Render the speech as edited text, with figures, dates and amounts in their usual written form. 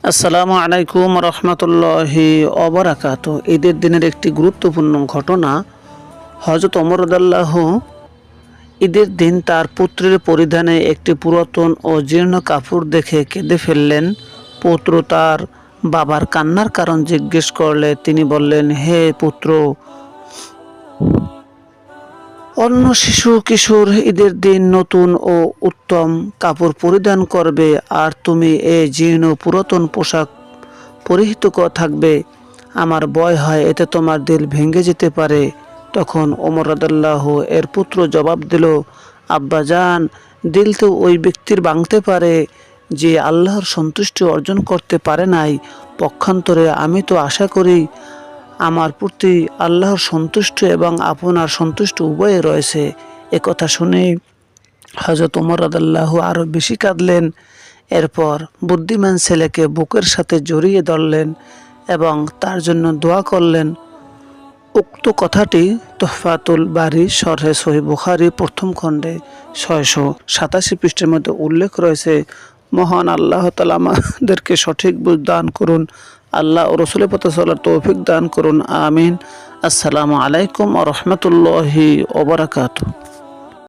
আসসালামু আলাইকুম রহমতুল্লাহি অবরাকাত। ঈদের দিনের একটি গুরুত্বপূর্ণ ঘটনা। হযরত ওমর রাদিয়াল্লাহু ঈদের দিন তার পুত্রের পরিধানে একটি পুরাতন ও জীর্ণ কাপড় দেখে কেঁদে ফেললেন। পুত্র তার বাবার কান্নার কারণ জিজ্ঞেস করলে তিনি বললেন, হে পুত্র, অন্য শিশু কিশোর ঈদের দিন নতুন ও উত্তম কাপড় পরিধান করবে, আর তুমি এই জীর্ণ পুরাতন পোশাক পরিহিত থাকবে। আমার ভয় হয় এতে তোমার দিল ভেঙে যেতে পারে। তখন ওমর রাদিয়াল্লাহু এর পুত্র জবাব দিল, আব্বাজান, দিল তো ওই ব্যক্তির ভাঙতে পারে যে আল্লাহর সন্তুষ্টি অর্জন করতে পারে নাই। পক্ষান্তরে আমি তো আশা করি আমার প্রতি আল্লাহর সন্তুষ্টি এবং আপনার সন্তুষ্টি উভয়ে রয়েছে। একথা শুনে হযরত ওমর রাদিয়াল্লাহু আরও বেশি কাঁদলেন। এরপর বুদ্ধিমান ছেলেকে বুকের সাথে জড়িয়ে ধরলেন এবং তার জন্য দোয়া করলেন। উক্ত কথাটি তুহফাতুল বারী শরহে সহিহ বুখারী প্রথম খণ্ডে 687 পৃষ্ঠার মধ্যে উল্লেখ রয়েছে। মহান আল্লাহ তাআলা আমাদেরকে সঠিক বুঝ দান করুন। আল্লাহ ও রাসূলের পথে চলার তৌফিক দান করুন। আমিন। আসসালামু আলাইকুম ওয়া রাহমাতুল্লাহি ওয়া বারাকাতুহু।